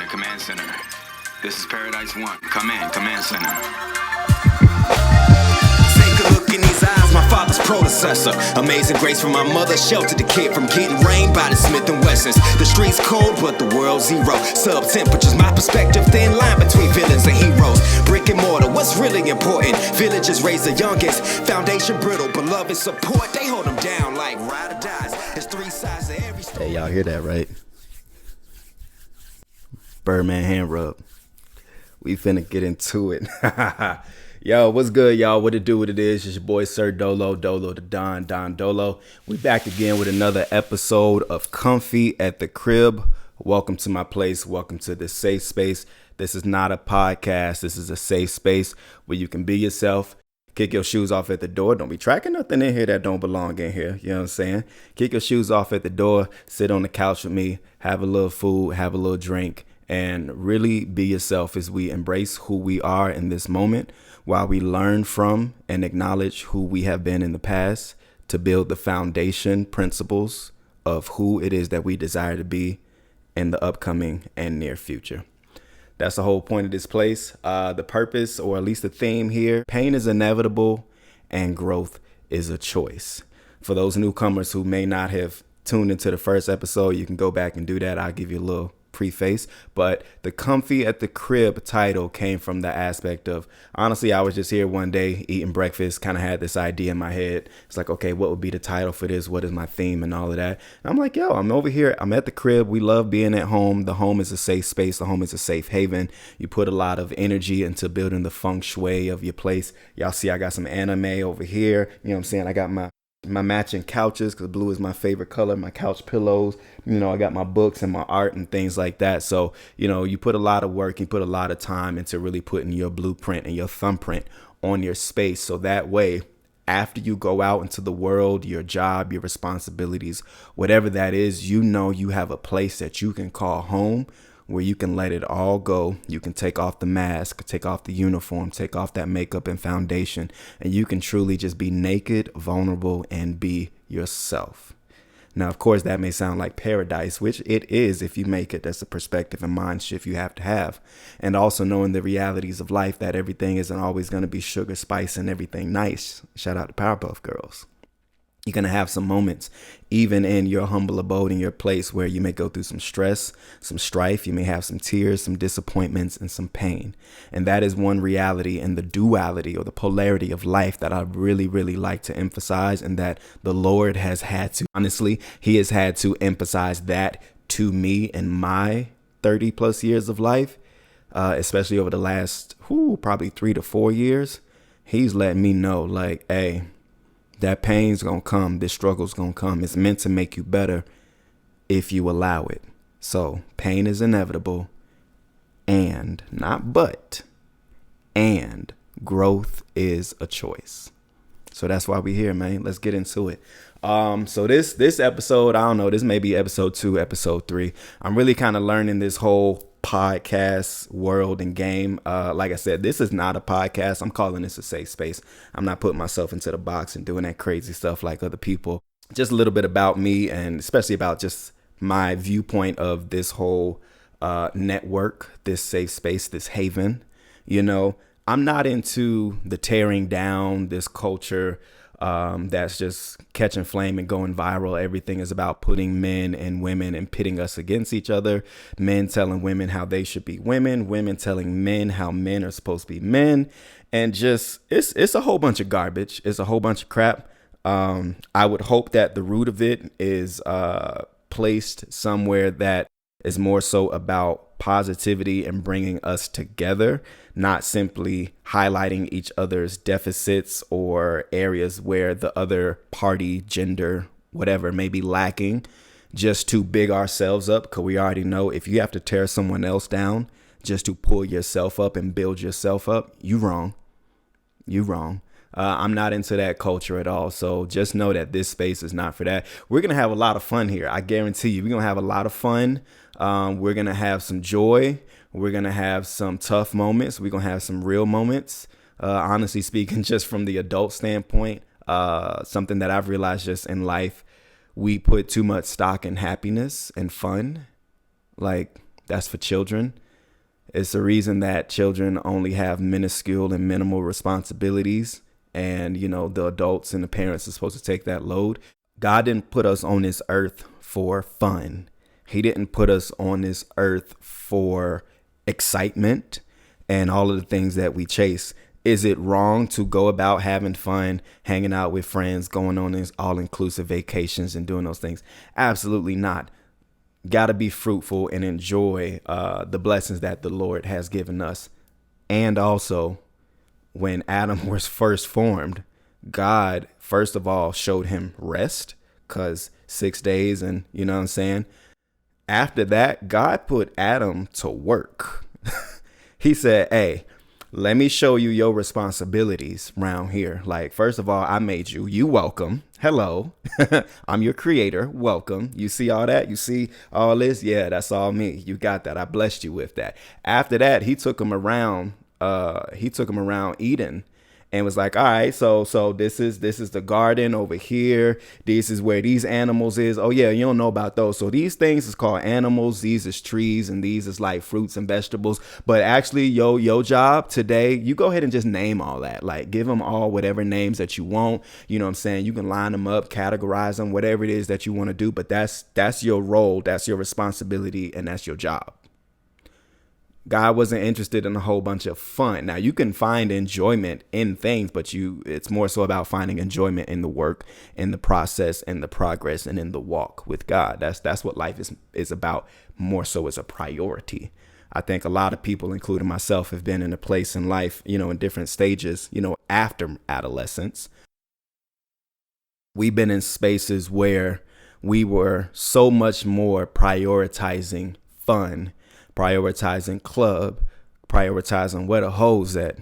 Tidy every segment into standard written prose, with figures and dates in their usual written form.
Command Center. This is Paradise One. Command Center. Take a look in these eyes, my father's predecessor. Amazing grace from my mother, sheltered the kid from getting rained by the Smith & Wessons. The streets cold, but the world zero. Sub temperatures, my perspective, thin line between villains and heroes. Brick and mortar, what's really important? Villages raise the youngest, foundation brittle, beloved support. They hold them down like ride or dies. There's three sides to every story. Hey, y'all hear that, right? Birdman hand rub. We finna get into it. Yo, what's good, y'all? What it do, what it is? It's your boy, Sir Dolo the Don Dolo. We back again with another episode of Comfy at the Crib. Welcome to my place. Welcome to this safe space. This is not a podcast. This is a safe space where you can be yourself. Kick your shoes off at the door. Don't be tracking nothing in here that don't belong in here. You know what I'm saying? Kick your shoes off at the door. Sit on the couch with me. Have a little food. Have a little drink. And really be yourself as we embrace who we are in this moment while we learn from and acknowledge who we have been in the past to build the foundation principles of who it is that we desire to be in the upcoming and near future. That's the whole point of this place. The purpose, or at least the theme here, pain is inevitable and growth is a choice. For those newcomers who may not have tuned into the first episode, you can go back and do that. I'll give you a little preface, but the Comfy at the Crib title came from the aspect of, honestly, I was just here one day eating breakfast, kind of had this idea in my head. It's like, okay, what would be the title for this? What is my theme and all of that? And I'm like, yo, I'm over here. I'm at the crib. We love being at home. The home is a safe space. The home is a safe haven. You put a lot of energy into building the feng shui of your place. Y'all see, I got some anime over here. You know what I'm saying? I got my matching couches, because blue is my favorite color, my couch pillows, I got my books and my art and things like that. So, you put a lot of work, you put a lot of time into really putting your blueprint and your thumbprint on your space. So that way, after you go out into the world, your job, your responsibilities, whatever that is, you have a place that you can call home, where you can let it all go. You can take off the mask, take off the uniform, take off that makeup and foundation, and you can truly just be naked, vulnerable, and be yourself. Now, of course, that may sound like paradise, which it is if you make it. That's a perspective and mind shift you have to have. And also knowing the realities of life, that everything isn't always going to be sugar, spice, and everything nice. Shout out to Powerpuff Girls. You're going to have some moments, even in your humble abode, in your place, where you may go through some stress, some strife. You may have some tears, some disappointments, and some pain. And that is one reality in the duality or the polarity of life that I really, really like to emphasize, and that the Lord has had to, honestly, he has had to emphasize that to me in my 30 plus years of life, especially over the last, probably 3 to 4 years. He's letting me know, like, hey, that pain's gonna come. This struggle's gonna come. It's meant to make you better if you allow it. So pain is inevitable, and not but, and growth is a choice. So that's why we're here, man. Let's get into it. So this episode, I don't know, this may be episode 2, episode 3. I'm really kind of learning this whole podcast world and game. Like I said, this is not a podcast. I'm calling this a safe space. I'm not putting myself into the box and doing that crazy stuff like other people. Just a little bit about me, and especially about just my viewpoint of this whole network, this safe space, this haven. I'm not into the tearing down, this culture that's just catching flame and going viral. Everything is about putting men and women and pitting us against each other. Men telling women how they should be women, women telling men how men are supposed to be men. And just, it's a whole bunch of garbage. It's a whole bunch of crap. I would hope that the root of it is placed somewhere that is more so about positivity and bringing us together, not simply highlighting each other's deficits or areas where the other party, gender, whatever may be lacking, just to big ourselves up. Because we already know if you have to tear someone else down just to pull yourself up and build yourself up, you wrong. I'm not into that culture at all. So just know that this space is not for that. We're going to have a lot of fun here. I guarantee you, we're going to have a lot of fun. We're going to have some joy. We're going to have some tough moments. We're going to have some real moments. Honestly speaking, just from the adult standpoint, something that I've realized just in life, we put too much stock in happiness and fun. Like, that's for children. It's the reason that children only have minuscule and minimal responsibilities. And, the adults and the parents are supposed to take that load. God didn't put us on this earth for fun. He didn't put us on this earth for excitement and all of the things that we chase. Is it wrong to go about having fun, hanging out with friends, going on these all-inclusive vacations and doing those things? Absolutely not. Got to be fruitful and enjoy the blessings that the Lord has given us. And also, when Adam was first formed, God, first of all, showed him rest, because 6 days, and you know what I'm saying? After that, God put Adam to work. He said, hey, let me show you your responsibilities around here. Like, first of all, I made you. You welcome. Hello. I'm your creator. Welcome. You see all that? You see all this? Yeah, that's all me. You got that. I blessed you with that. After that, he took him around. Eden. And was like, all right, so this is the garden over here. This is where these animals is. Oh yeah, you don't know about those. So these things is called animals. These is trees, and these is like fruits and vegetables. But actually, your job today, you go ahead and just name all that. Like, give them all whatever names that you want. You know what I'm saying? You can line them up, categorize them, whatever it is that you want to do. But that's your role. That's your responsibility, and that's your job. God wasn't interested in a whole bunch of fun. Now, you can find enjoyment in things, but it's more so about finding enjoyment in the work, in the process, in the progress, and in the walk with God. That's what life is about, more so as a priority. I think a lot of people, including myself, have been in a place in life, in different stages, after adolescence. We've been in spaces where we were so much more prioritizing fun, prioritizing club, prioritizing where the hoes at.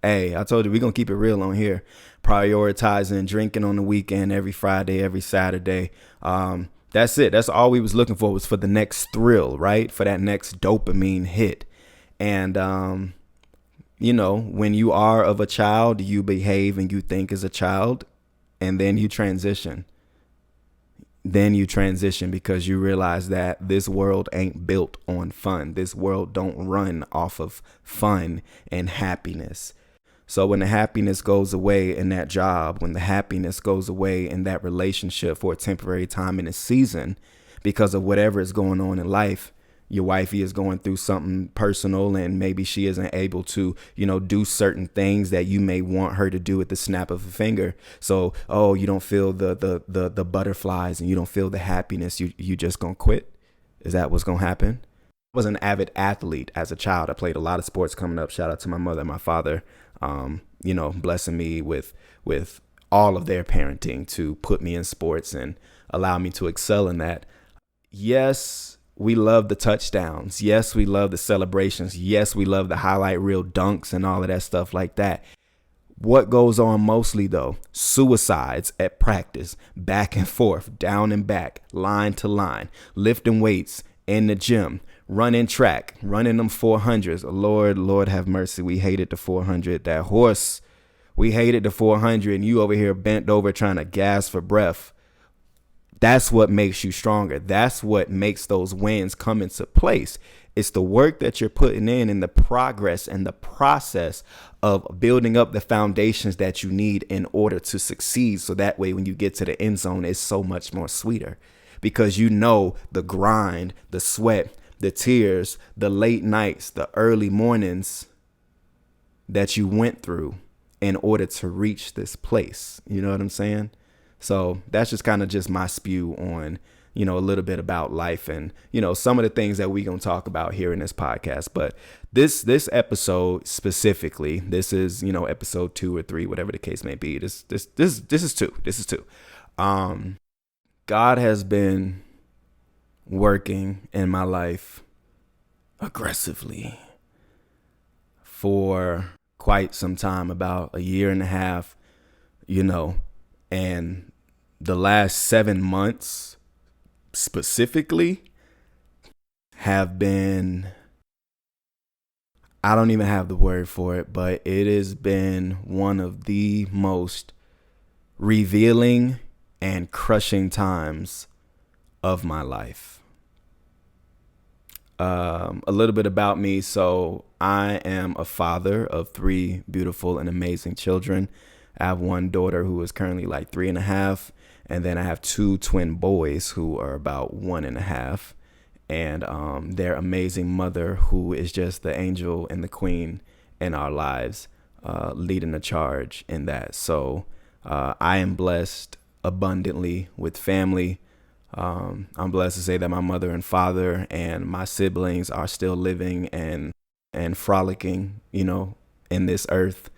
Hey, I told you we're going to keep it real on here. Prioritizing drinking on the weekend, every Friday, every Saturday. That's it. That's all we was looking for, was for the next thrill, right? For that next dopamine hit. And, when you are of a child, you behave and you think as a child, and then you transition. Because you realize that this world ain't built on fun. This world don't run off of fun and happiness. So when the happiness goes away in that job, when the happiness goes away in that relationship for a temporary time in a season, because of whatever is going on in life, your wifey is going through something personal, and maybe she isn't able to, do certain things that you may want her to do at the snap of a finger. So, you don't feel the butterflies, and you don't feel the happiness. You just gonna quit? Is that what's gonna happen? I was an avid athlete as a child. I played a lot of sports coming up. Shout out to my mother and my father, blessing me with all of their parenting to put me in sports and allow me to excel in that. Yes, we love the touchdowns. Yes, we love the celebrations. Yes, we love the highlight reel dunks and all of that stuff like that. What goes on mostly, though? Suicides at practice, back and forth, down and back, line to line, lifting weights in the gym, running track, running them 400s. Lord have mercy. We hated the 400. That horse, we hated the 400. And you over here bent over trying to gasp for breath. That's what makes you stronger. That's what makes those wins come into place. It's the work that you're putting in and the progress and the process of building up the foundations that you need in order to succeed. So that way, when you get to the end zone, it's so much more sweeter, because the grind, the sweat, the tears, the late nights, the early mornings that you went through in order to reach this place. You know what I'm saying? So that's just kind of just my spew on, a little bit about life and, some of the things that we're going to talk about here in this podcast. But this episode specifically, this is, episode 2 or 3, whatever the case may be. This is two. This is two. God has been working in my life aggressively for quite some time, about a year and a half, and the last 7 months specifically have been, I don't even have the word for it, but it has been one of the most revealing and crushing times of my life. A little bit about me. So I am a father of 3 beautiful and amazing children. I have one daughter who is currently like 3.5. And then I have 2 twin boys who are about 1.5. And their amazing mother, who is just the angel and the queen in our lives, leading the charge in that. So I am blessed abundantly with family. I'm blessed to say that my mother and father and my siblings are still living and frolicking, in this earth,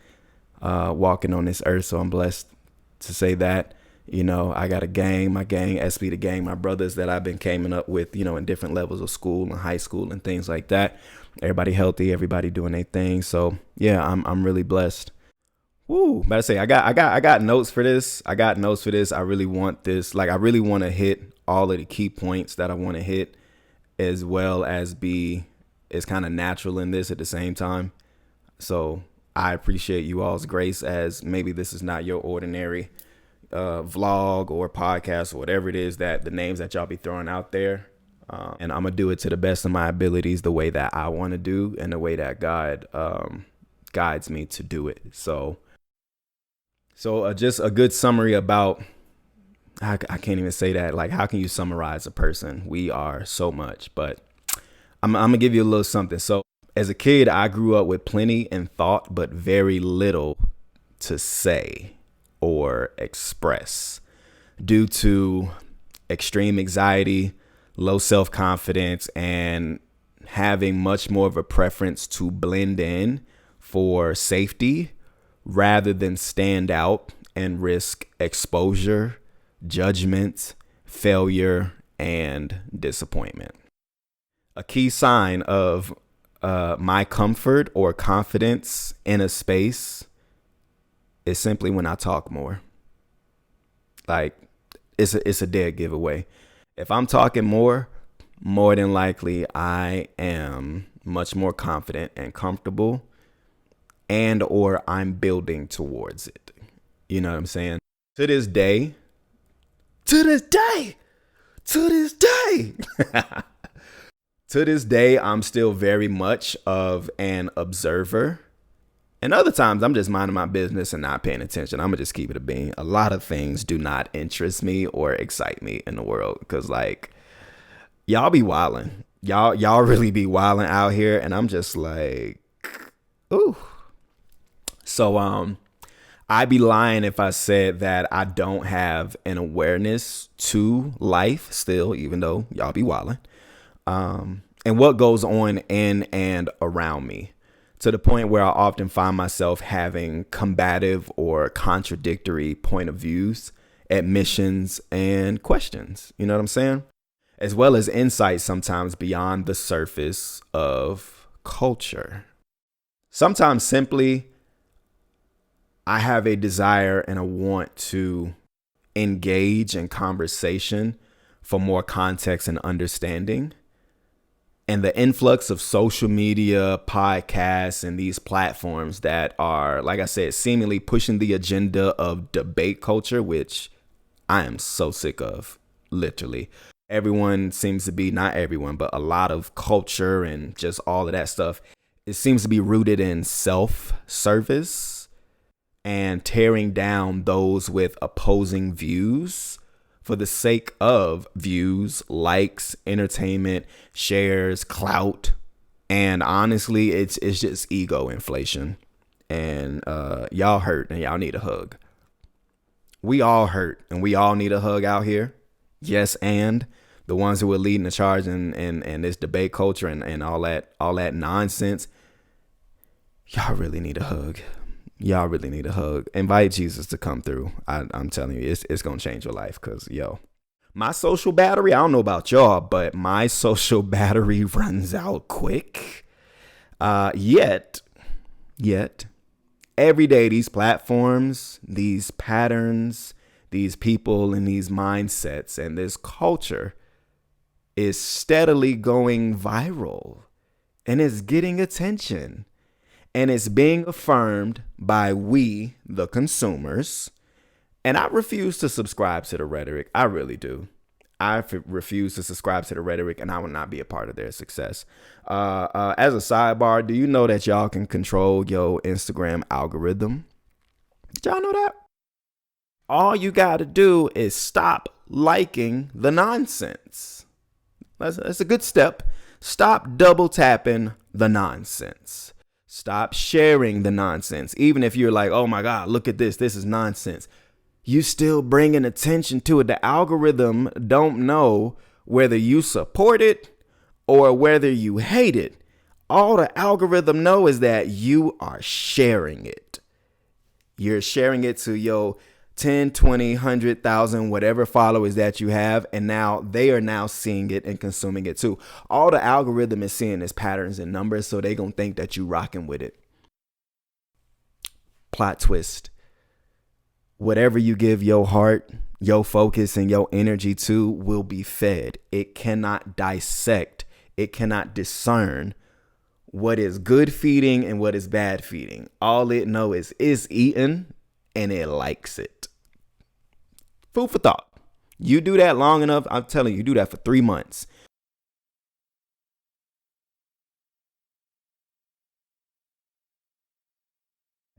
walking on this earth. So I'm blessed to say that. I got a gang, my gang, SB the gang, my brothers that I've been coming up with, in different levels of school and high school and things like that. Everybody healthy, everybody doing their thing. So yeah, I'm really blessed. Woo, about to say I got notes for this. I really want this. I really want to hit all of the key points that I want to hit, as well as be as kind of natural in this at the same time. So I appreciate you all's grace, as maybe this is not your ordinary vlog or podcast or whatever it is that the names that y'all be throwing out there. And I'm gonna do it to the best of my abilities, the way that I want to do and the way that God guides me to do it. So just a good summary about, I can't even say that. How can you summarize a person? We are so much, but I'm gonna give you a little something. So as a kid, I grew up with plenty in thought, but very little to say or express due to extreme anxiety, low self-confidence, and having much more of a preference to blend in for safety rather than stand out and risk exposure, judgment, failure, and disappointment. A key sign of my comfort or confidence in a space is simply when I talk more. It's a dead giveaway. If I'm talking more than likely I am much more confident and comfortable, and or I'm building towards it. You know what I'm saying? To this day, to this day, I'm still very much of an observer. And other times I'm just minding my business and not paying attention. I'm gonna just keep it a bean. A lot of things do not interest me or excite me in the world, because y'all be wilding. Y'all really be wilding out here, and I'm just like, ooh. So I'd be lying if I said that I don't have an awareness to life still, even though y'all be wilding, and what goes on in and around me, to the point where I often find myself having combative or contradictory point of views, admissions, and questions. You know what I'm saying? As well as insights sometimes beyond the surface of culture. Sometimes simply, I have a desire and a want to engage in conversation for more context and understanding. And the influx of social media, podcasts, and these platforms that are, like I said, seemingly pushing the agenda of debate culture, which I am so sick of, literally. Everyone seems to be, not everyone, but a lot of culture and just all of that stuff, it seems to be rooted in self-service and tearing down those with opposing views for the sake of views, likes, entertainment, shares, clout. And honestly, it's just ego inflation. And y'all hurt and y'all need a hug. We all hurt and we all need a hug out here. Yes, and the ones who are leading the charge in this debate culture and all that nonsense, y'all really need a hug. Y'all really need a hug. Invite Jesus to come through. I'm telling you, it's going to change your life, because, my social battery, I don't know about y'all, but my social battery runs out quick. Yet, every day, these platforms, these patterns, these people and these mindsets and this culture is steadily going viral, and it's getting attention. And it's being affirmed by we, the consumers, And I refuse to subscribe to the rhetoric. I really do. Refuse to subscribe to the rhetoric, and I will not be a part of their success. As a sidebar, do you know that y'all can control your Instagram algorithm? Did y'all know that? All you got to do is stop liking the nonsense. That's a good step. Stop double tapping the nonsense. Stop sharing the nonsense. Even if you're like, oh my God, look at this. This is nonsense. You still bringing attention to it. The algorithm don't know whether you support it or whether you hate it. All the algorithm know is that you are sharing it. You're sharing it to your 10, 20, 100,000, whatever followers that you have. And now they are now seeing it and consuming it too. All the algorithm is seeing is patterns and numbers. So they going to think that you rocking with it. Plot twist. Whatever you give your heart, your focus, and your energy to will be fed. It cannot dissect. It cannot discern what is good feeding and what is bad feeding. All it knows is eating, and it likes it. Food for thought. You do that long enough, I'm telling you, do that for 3 months.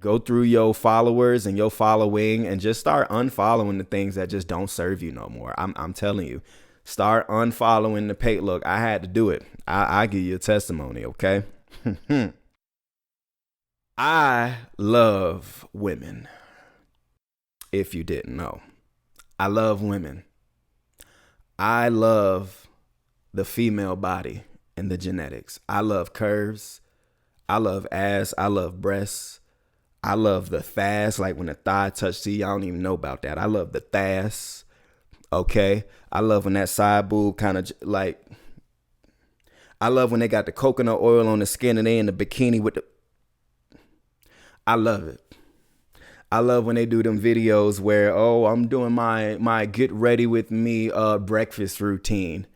Go through your followers and your following and just start unfollowing the things that just don't serve you no more. I'm telling you, start unfollowing the page. Look, I had to do it. I give you a testimony, okay? I love women. If you didn't know, I love women. I love the female body and the genetics. I love curves. I love ass. I love breasts. I love the thighs, like when the thigh touch. See, I don't even know about that. I love the thighs. Okay. I love when that side boob kind of like, I love when they got the coconut oil on the skin and they in the bikini with the, I love it. I love when they do them videos where, oh, I'm doing my get ready with me breakfast routine.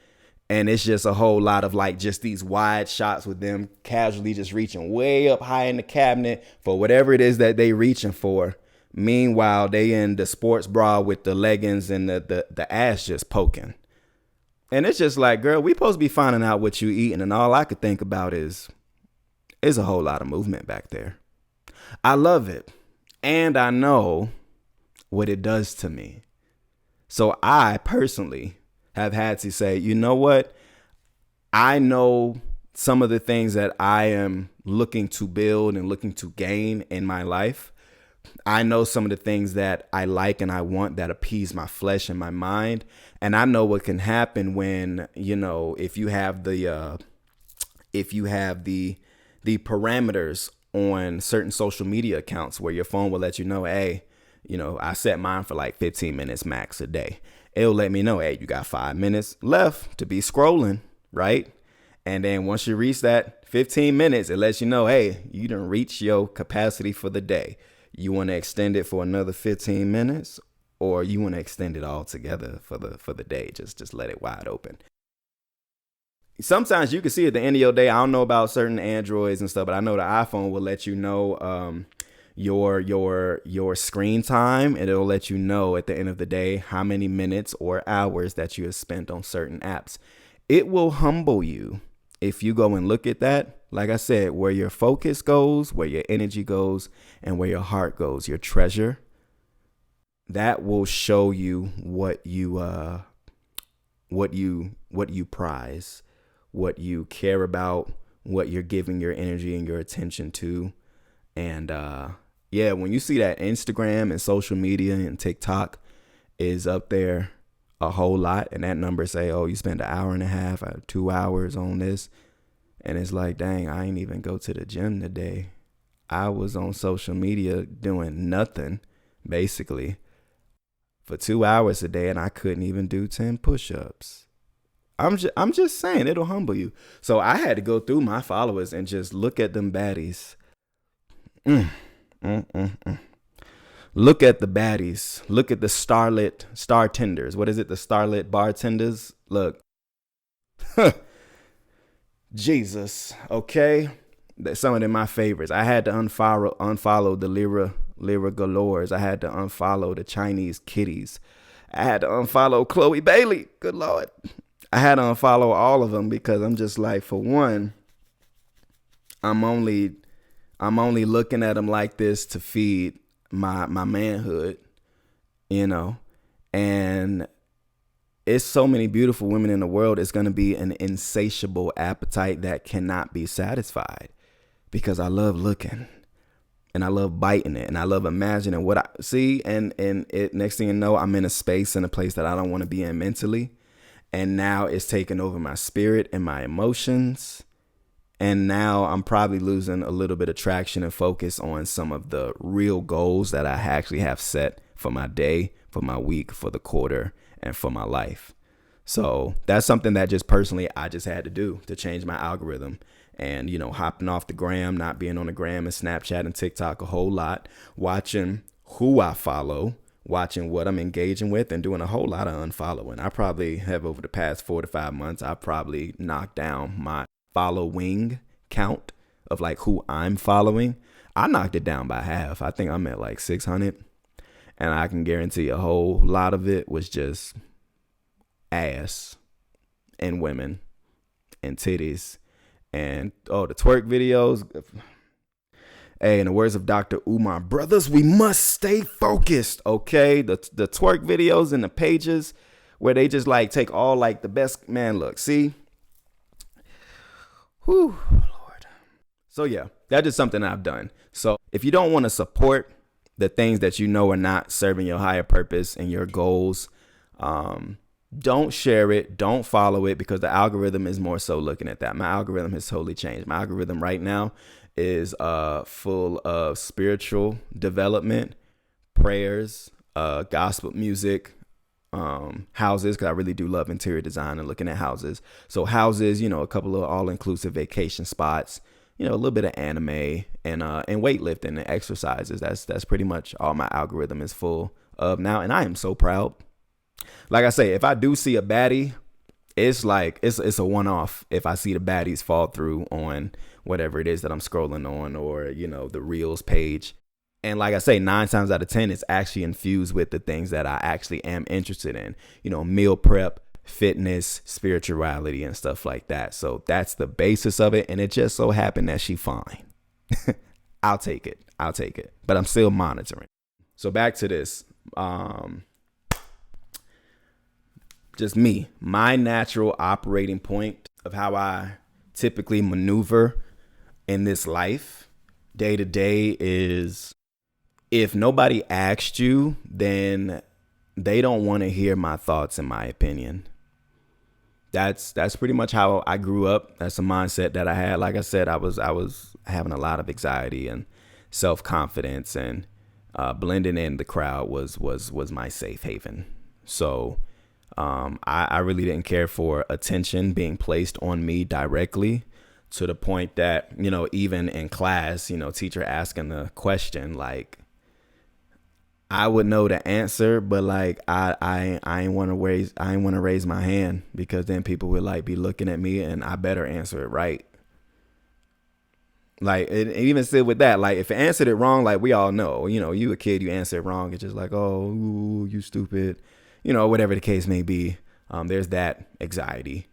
And it's just a whole lot of like just these wide shots with them casually just reaching way up high in the cabinet for whatever it is that they reaching for. Meanwhile, they in the sports bra with the leggings and the ass just poking. And it's just like, girl, we supposed to be finding out what you eating. And all I could think about is a whole lot of movement back there. I love it. And I know what it does to me. So I personally have had to say, you know what? I know some of the things that I am looking to build and looking to gain in my life. I know some of the things that I like and I want that appease my flesh and my mind. And I know what can happen when, you know, if you have the parameters on certain social media accounts where your phone will let you know, hey, you know, I set mine for like 15 minutes max a day. It'll let me know, hey, you got 5 minutes left to be scrolling, right? And then once you reach that 15 minutes, it lets you know, hey, you done reach your capacity for the day. You want to extend it for another 15 minutes, or you want to extend it all together for the day. Just let it wide open. Sometimes you can see at the end of your day, I don't know about certain Androids and stuff, but I know the iPhone will let you know your screen time, and it'll let you know at the end of the day how many minutes or hours that you have spent on certain apps. It will humble you if you go and look at that. Like I said, where your focus goes, where your energy goes, and where your heart goes, your treasure, that will show you what you prize, what you care about, what you're giving your energy and your attention to. And yeah, when you see that Instagram and social media and TikTok is up there a whole lot, and that number say, oh, you spend an hour and a half, 2 hours on this. And it's like, dang, I ain't even go to the gym today. I was on social media doing nothing, basically, for 2 hours a day, and I couldn't even do 10 push-ups. I'm just saying, it'll humble you. So I had to go through my followers and just look at them baddies. Look at the baddies. Look at the star tenders. What is it? The starlit bartenders. Look. Jesus. Okay. Some of them my favorites. I had to unfollow the Lyra Galores. I had to unfollow the Chinese kitties. I had to unfollow Chloe Bailey. Good Lord. I had to unfollow all of them because I'm just like, for one, I'm only looking at them like this to feed my manhood, you know, and it's so many beautiful women in the world. It's going to be an insatiable appetite that cannot be satisfied because I love looking and I love biting it and I love imagining what I see. And it, next thing you know, I'm in a space, in a place that I don't want to be in mentally. And now it's taking over my spirit and my emotions. And now I'm probably losing a little bit of traction and focus on some of the real goals that I actually have set for my day, for my week, for the quarter, and for my life. So that's something that just personally I just had to do to change my algorithm. And, you know, hopping off the gram, not being on the gram and Snapchat and TikTok a whole lot, watching who I follow, watching what I'm engaging with, and doing a whole lot of unfollowing. I probably have, over the past 4 to 5 months, I probably knocked down my following count of like who I'm following. I knocked it down by half. I think I'm at like 600. And I can guarantee a whole lot of it was just ass and women and titties and the twerk videos. Hey, in the words of Dr. Umar, brothers, we must stay focused, okay? The twerk videos and the pages where they just like take all like the best, man, look, see? Whew, Lord. So yeah, that's just something I've done. So if you don't want to support the things that you know are not serving your higher purpose and your goals, don't share it, don't follow it, because the algorithm is more so looking at that. My algorithm has totally changed. My algorithm right now is full of spiritual development, prayers, gospel music, houses, because I really do love interior design and looking at houses. So houses, you know, a couple of all-inclusive vacation spots, you know, a little bit of anime and weightlifting and exercises. That's pretty much all my algorithm is full of now. And I am so proud. Like I say, if I do see a baddie, it's like, it's a one-off if I see the baddies fall through on whatever it is that I'm scrolling on, or, you know, the Reels page. And like I say, 9 times out of 10, it's actually infused with the things that I actually am interested in, you know, meal prep, fitness, spirituality, and stuff like that. So that's the basis of it. And it just so happened that she fine. I'll take it. But I'm still monitoring. So back to this. Just me, my natural operating point of how I typically maneuver in this life day to day is, if nobody asked you, then they don't want to hear my thoughts and my opinion. That's pretty much how I grew up. That's a mindset that I had. Like I said, I was having a lot of anxiety and self-confidence, and blending in the crowd was my safe haven. So I really didn't care for attention being placed on me directly, to the point that, you know, even in class, you know, teacher asking the question, like, I would know the answer, but like I ain't want to raise my hand, because then people would like be looking at me and I better answer it right. Like, it even said with that, like, if it answered it wrong, like, we all know, you know, you a kid, you answer it wrong, it's just like, oh, ooh, you stupid, you know, whatever the case may be. There's that anxiety.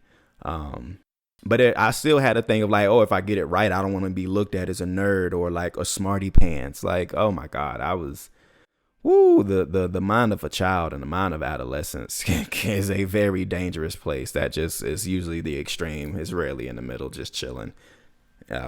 But I still had a thing of like, oh, if I get it right, I don't want to be looked at as a nerd or like a smarty pants. Like, oh my God, I was, the mind of a child and the mind of adolescence is a very dangerous place. That just is usually the extreme. It's rarely in the middle, just chilling.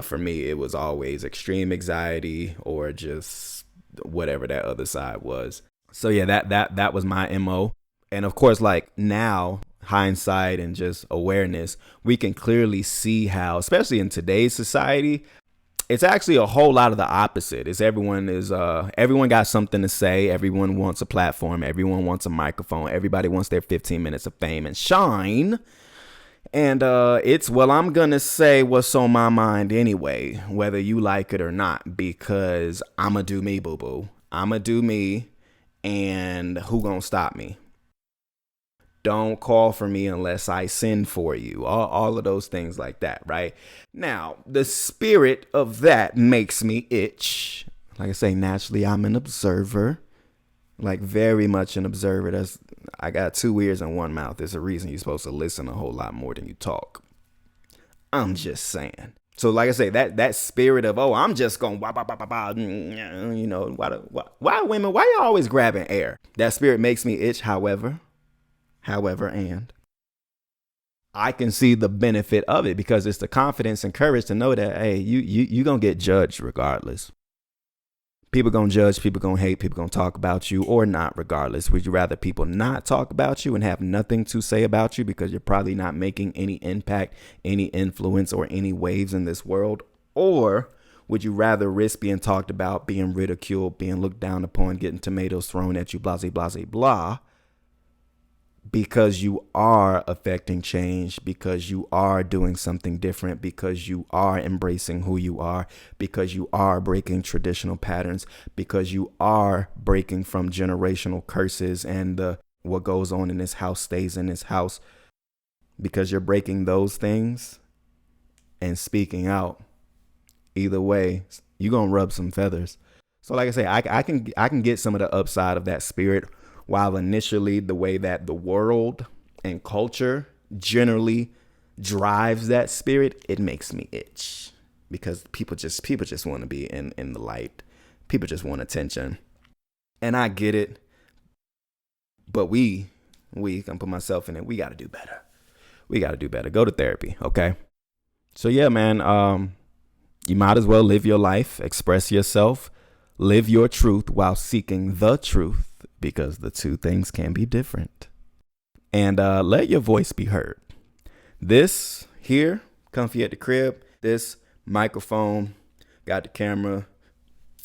For me, it was always extreme anxiety or just whatever that other side was. So yeah, that was my MO. And of course, like, now, hindsight and just awareness, we can clearly see how, especially in today's society, it's actually a whole lot of the opposite. Everyone got something to say. Everyone wants a platform. Everyone wants a microphone. Everybody wants their 15 minutes of fame and shine. And it's, well, I'm going to say what's on my mind anyway, whether you like it or not, because I'm going to do me, boo-boo. I'm going to do me, and who going to stop me? Don't call for me unless I send for you. All of those things like that, right? Now, the spirit of that makes me itch. Like I say, naturally, I'm an observer, like very much an observer. I got 2 ears and 1 mouth. There's a reason you're supposed to listen a whole lot more than you talk. I'm just saying. So like I say, that spirit of, oh, I'm just going, you know, why women, why y'all always grabbing air? That spirit makes me itch. However, and I can see the benefit of it because it's the confidence and courage to know that, hey, you gonna get judged regardless. People gonna judge, people gonna hate, people gonna talk about you or not regardless. Would you rather people not talk about you and have nothing to say about you because you're probably not making any impact, any influence, or any waves in this world? Or would you rather risk being talked about, being ridiculed, being looked down upon, getting tomatoes thrown at you, blah, blah, blah, blah, because you are affecting change, because you are doing something different, because you are embracing who you are, because you are breaking traditional patterns, because you are breaking from generational curses and what goes on in this house stays in this house, because you're breaking those things and speaking out. Either way, you're going to rub some feathers. So like I say, I can get some of the upside of that spirit. While initially the way that the world and culture generally drives that spirit, it makes me itch because people just want to be in the light. People just want attention. And I get it. But we can put myself in it. We got to do better. We got to do better. Go to therapy. Okay. So yeah, man, you might as well live your life, express yourself, live your truth while seeking the truth. Because the 2 things can be different. And let your voice be heard. This here, comfy at the crib, this microphone, got the camera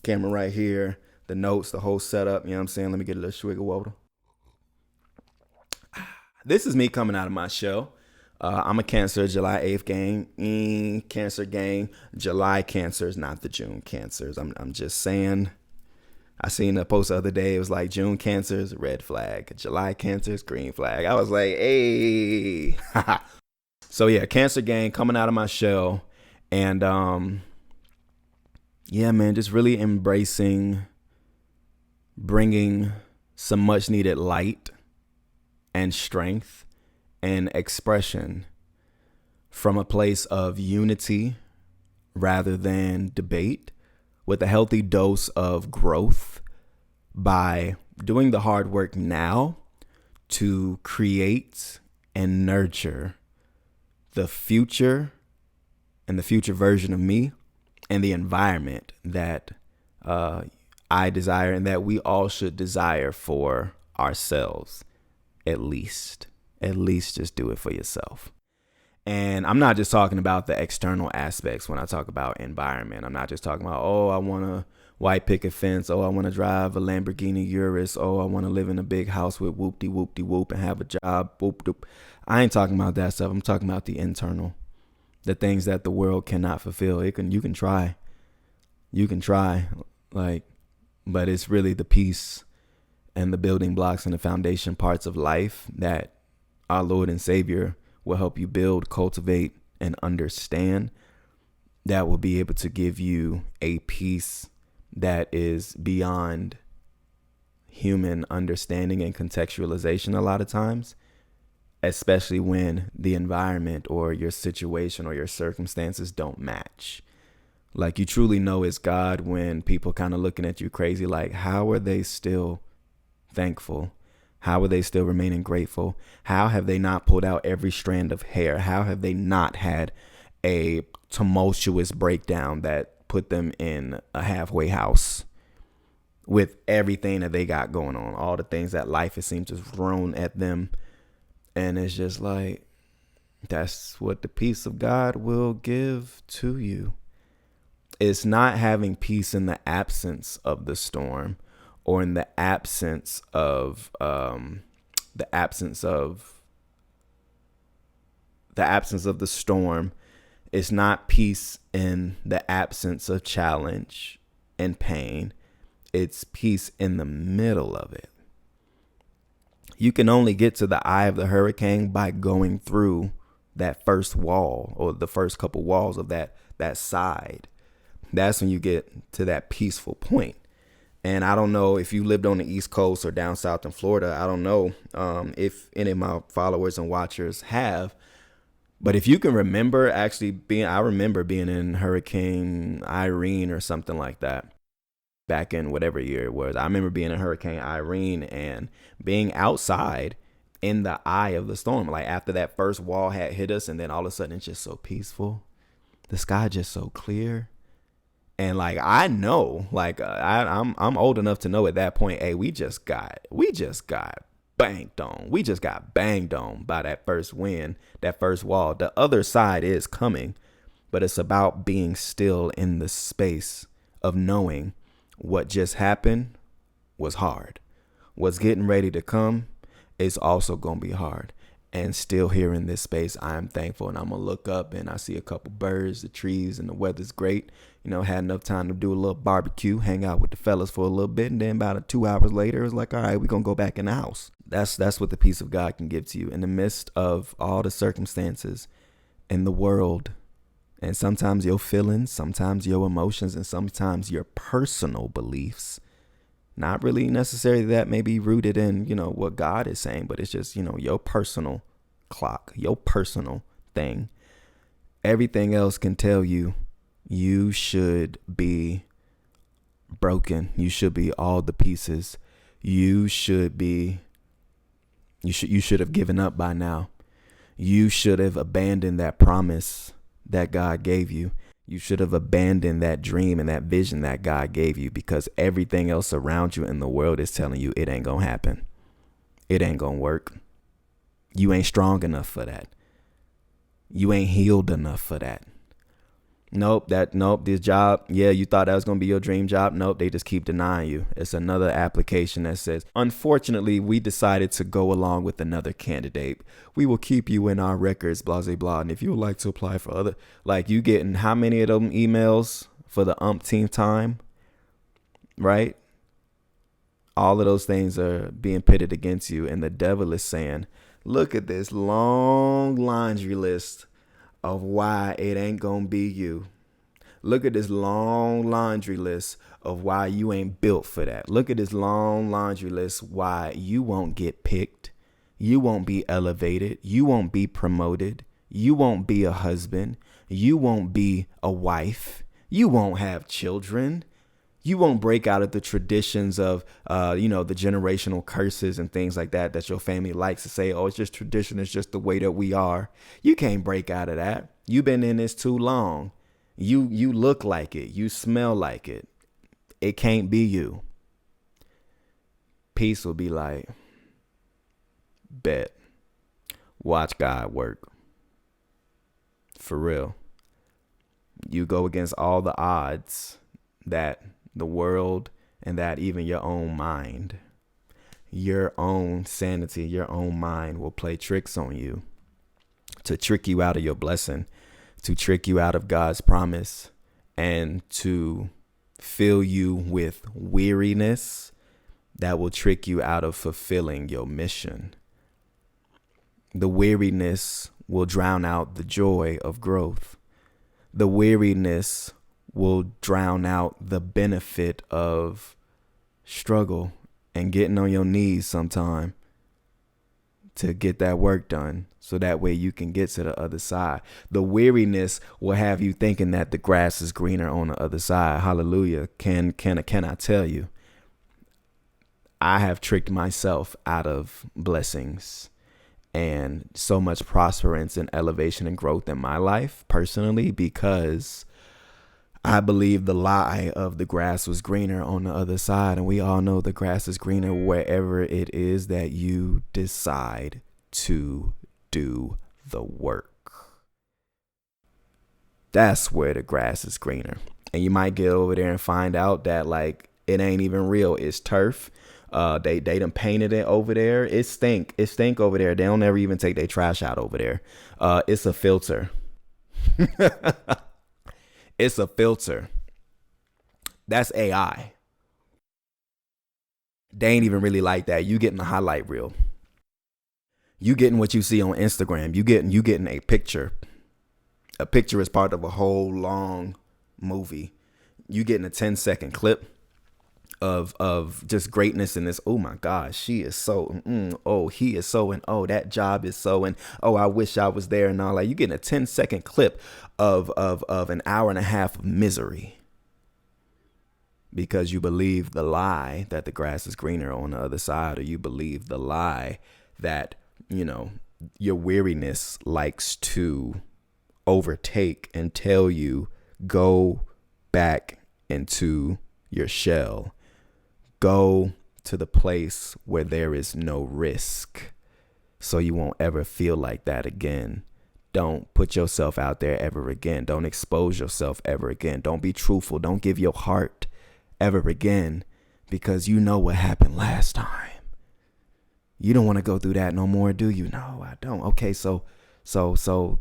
right here, the notes, the whole setup. You know what I'm saying? Let me get a little swig of water. This is me coming out of my shell. I'm a Cancer, July 8th gang. Cancer gang. July Cancers, not the June Cancers. I'm just saying. I seen a post the other day. It was like June Cancers, red flag. July Cancers, green flag. I was like, hey. So yeah, Cancer gang coming out of my shell. And yeah, man, just really embracing, bringing some much needed light and strength and expression from a place of unity rather than debate, with a healthy dose of growth by doing the hard work now to create and nurture the future and the future version of me and the environment that I desire and that we all should desire for ourselves. At least just do it for yourself. And I'm not just talking about the external aspects when I talk about environment. I'm not just talking about, oh, I want a white picket fence. Oh, I want to drive a Lamborghini Urus. Oh, I want to live in a big house with whoop-de-whoop-de-whoop and have a job. Whoop-doop. I ain't talking about that stuff. I'm talking about the internal, the things that the world cannot fulfill. You can try, but it's really the peace and the building blocks and the foundation parts of life that our Lord and Savior will help you build, cultivate, and understand, that will be able to give you a peace that is beyond human understanding and contextualization a lot of times, especially when the environment or your situation or your circumstances don't match. Like, you truly know it's God when people kind of looking at you crazy, like, how are they still thankful? How are they still remaining grateful? How have they not pulled out every strand of hair? How have they not had a tumultuous breakdown that put them in a halfway house with everything that they got going on, all the things that life has seemed to thrown at them? And it's just like, that's what the peace of God will give to you. It's not having peace in the absence of the storm, or in the absence of the absence of the storm. It's not peace in the absence of challenge and pain. It's peace in the middle of it. You can only get to the eye of the hurricane by going through that first wall, or the first couple walls of that side. That's when you get to that peaceful point. And I don't know if you lived on the East Coast or down south in Florida. I don't know if any of my followers and watchers have. But if you can remember I remember being in Hurricane Irene or something like that back in whatever year it was. I remember being in Hurricane Irene and being outside in the eye of the storm. Like after that first wall had hit us, and then all of a sudden it's just so peaceful. The sky just so clear. And like I know, like I'm old enough to know at that point, hey, we just got banged on. We just got banged on by that first wind, that first wall. The other side is coming, but it's about being still in the space of knowing what just happened was hard. What's getting ready to come is also going to be hard. And still here in this space, I'm thankful. And I'm going to look up and I see a couple birds, the trees, and the weather's great. You know, had enough time to do a little barbecue, hang out with the fellas for a little bit. And then about 2 hours later, it's like, all right, we're going to go back in the house. That's what the peace of God can give to you in the midst of all the circumstances in the world. And sometimes your feelings, sometimes your emotions, and sometimes your personal beliefs. Not really necessarily that may be rooted in, what God is saying, but it's just, your personal clock, your personal thing. Everything else can tell you, you should be broken. You should be all the pieces. You should have given up by now. You should have abandoned that promise that God gave you. You should have abandoned that dream and that vision that God gave you, because everything else around you in the world is telling you it ain't going to happen. It ain't going to work. You ain't strong enough for that. You ain't healed enough for that. Nope, this job, yeah, you thought that was going to be your dream job. Nope, they just keep denying you. It's another application that says, unfortunately, we decided to go along with another candidate. We will keep you in our records, blah, blah, blah. And if you would like to apply for other, like you getting how many of them emails for the umpteenth time, right? All of those things are being pitted against you. And the devil is saying, look at this long laundry list of why it ain't gonna be you. Look at this long laundry list of why you ain't built for that. Look at this long laundry list why you won't get picked. You won't be elevated. You won't be promoted. You won't be a husband. You won't be a wife. You won't have children. You won't break out of the traditions of, the generational curses and things like that your family likes to say, oh, it's just tradition. It's just the way that we are. You can't break out of that. You've been in this too long. You look like it. You smell like it. It can't be you. Peace will be like, bet. Watch God work. For real. You go against all the odds that the world and that even your own mind, your own sanity, your own mind will play tricks on you to trick you out of your blessing, to trick you out of God's promise, and to fill you with weariness that will trick you out of fulfilling your mission. The weariness will drown out the joy of growth. The weariness will drown out the benefit of struggle and getting on your knees sometime to get that work done, so that way you can get to the other side. The weariness will have you thinking that the grass is greener on the other side. Hallelujah. Can I tell you, I have tricked myself out of blessings and so much prosperance and elevation and growth in my life personally, because I believe the lie of the grass was greener on the other side. And we all know the grass is greener wherever it is that you decide to do the work. That's where the grass is greener. And you might get over there and find out that like it ain't even real. It's turf. They done painted it over there. It stink over there. They don't ever even take their trash out over there. It's a filter. It's a filter. That's AI. They ain't even really like that. You getting a highlight reel. You getting what you see on Instagram. You getting a picture. A picture is part of a whole long movie. you getting a 10-second clip of just greatness in this. Oh my gosh, she is so, oh, he is so, and oh, that job is so, and oh, I wish I was there, and all. Like, you getting a 10-second clip of an hour and a half of misery because you believe the lie that the grass is greener on the other side, or you believe the lie that, you know, your weariness likes to overtake and tell you, go back into your shell. Go to the place where there is no risk, so you won't ever feel like that again. Don't put yourself out there ever again. Don't expose yourself ever again. Don't be truthful. Don't give your heart ever again, because you know what happened last time. You don't want to go through that no more, do you? No, I don't. Okay, so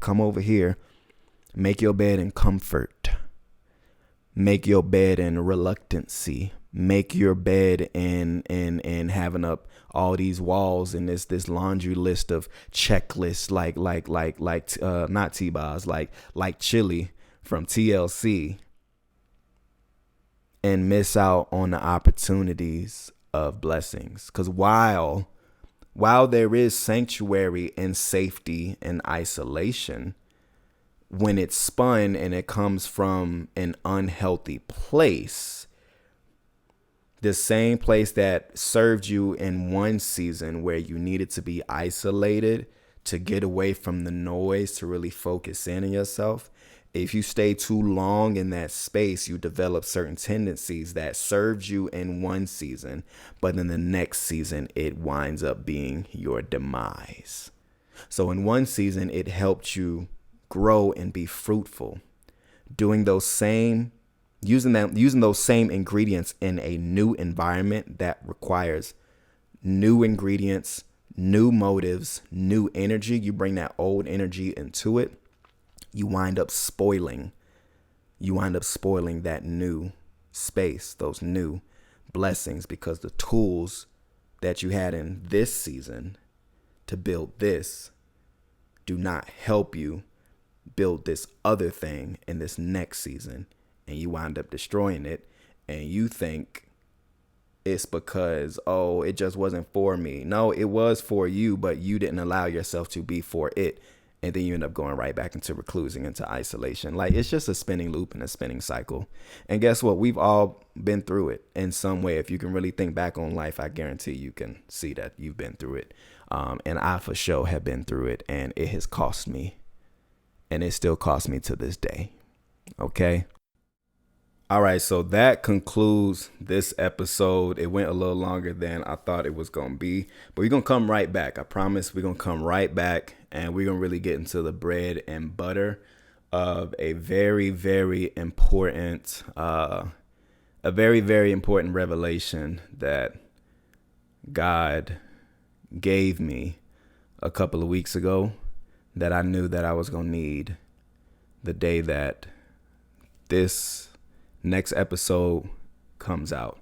come over here. Make your bed in comfort. Make your bed in reluctancy. Make your bed in having up all these walls and this laundry list of checklists like not T-Boz, like Chili from TLC, and miss out on the opportunities of blessings. Because while there is sanctuary and safety and isolation, when it's spun and it comes from an unhealthy place, the same place that served you in one season where you needed to be isolated to get away from the noise, to really focus in on yourself. If you stay too long in that space, you develop certain tendencies that served you in one season, but in the next season, it winds up being your demise. So in one season, it helped you grow and be fruitful, using those same ingredients in a new environment that requires new ingredients, new motives, new energy. You bring that old energy into it, you wind up spoiling that new space, those new blessings, because the tools that you had in this season to build this do not help you build this other thing in this next season, and you wind up destroying it. And you think it's because, oh, it just wasn't for me. No, it was for you, but you didn't allow yourself to be for it. And then you end up going right back into reclusing, into isolation. Like, it's just a spinning loop and a spinning cycle. And guess what? We've all been through it in some way. If you can really think back on life, I guarantee you can see that you've been through it. And I for sure have been through it, and it has cost me. And it still costs me to this day. Okay. All right. So that concludes this episode. It went a little longer than I thought it was going to be, but we're going to come right back. I promise we're going to come right back, and we're going to really get into the bread and butter of a very, very important, very important revelation that God gave me a couple of weeks ago, that I knew that I was going to need the day that this next episode comes out.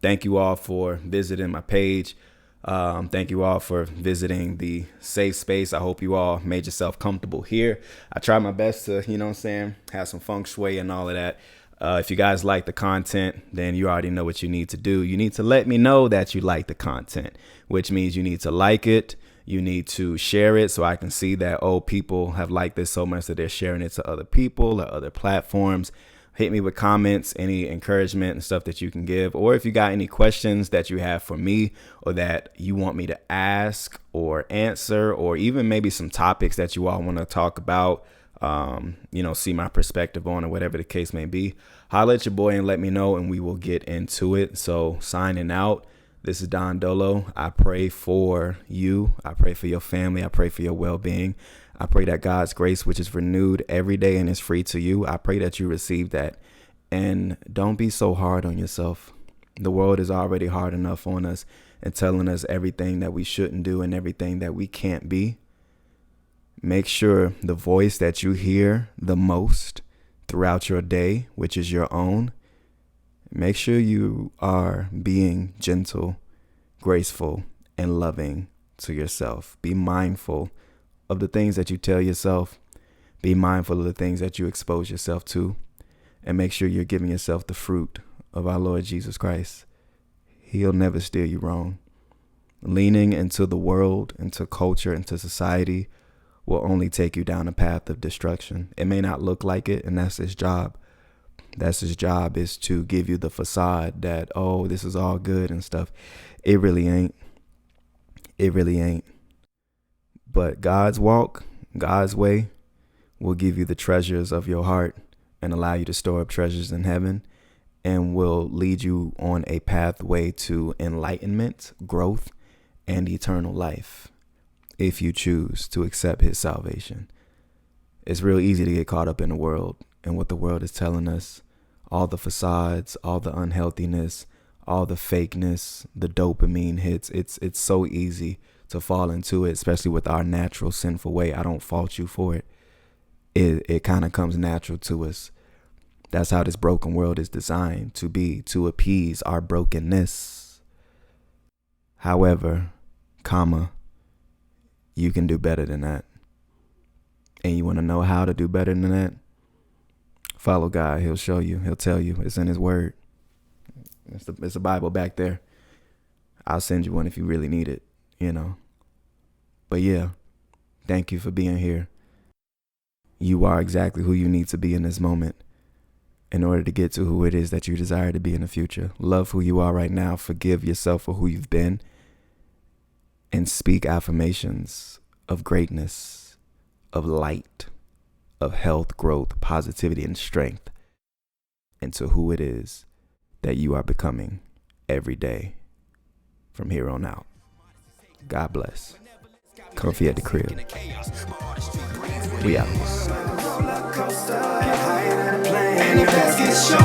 Thank you all for visiting my page. Thank you all for visiting the safe space. I hope you all made yourself comfortable here. I tried my best to, have some feng shui and all of that. If you guys like the content, then you already know what you need to do. You need to let me know that you like the content, which means you need to like it. You need to share it so I can see that, oh, people have liked this so much that they're sharing it to other people or other platforms. Hit me with comments, any encouragement and stuff that you can give. Or if you got any questions that you have for me, or that you want me to ask or answer, or even maybe some topics that you all want to talk about, see my perspective on, or whatever the case may be, holla at your boy and let me know, and we will get into it. So signing out. This is Don Dolo. I pray for you. I pray for your family. I pray for your well-being. I pray that God's grace, which is renewed every day and is free to you, I pray that you receive that. And don't be so hard on yourself. The world is already hard enough on us and telling us everything that we shouldn't do and everything that we can't be. Make sure the voice that you hear the most throughout your day, which is your own, make sure you are being gentle, graceful, and loving to yourself. Be mindful of the things that you tell yourself. Be mindful of the things that you expose yourself to. and make sure you're giving yourself the fruit of our Lord Jesus Christ. He'll never steer you wrong. Leaning into the world, into culture, into society will only take you down a path of destruction. It may not look like it, and that's his job. That's his job, is to give you the facade that, oh, this is all good and stuff. It really ain't. It really ain't. But God's walk, God's way, will give you the treasures of your heart and allow you to store up treasures in heaven, and will lead you on a pathway to enlightenment, growth, and eternal life if you choose to accept his salvation. It's real easy to get caught up in the world and what the world is telling us, all the facades, all the unhealthiness, all the fakeness, the dopamine hits. It's so easy to fall into it, especially with our natural sinful way. I don't fault you for it. It kind of comes natural to us. That's how this broken world is designed to be, to appease our brokenness. However, you can do better than that. And you want to know how to do better than that? Follow God. He'll show you. He'll tell you. It's in his word. It's a Bible back there. I'll send you one if you really need it, But yeah, thank you for being here. You are exactly who you need to be in this moment in order to get to who it is that you desire to be in the future. Love who you are right now. Forgive yourself for who you've been. And speak affirmations of greatness, of light, of health, growth, positivity, and strength into who it is that you are becoming every day from here on out. God bless. Comfy at the crib. We out. And your best get shown.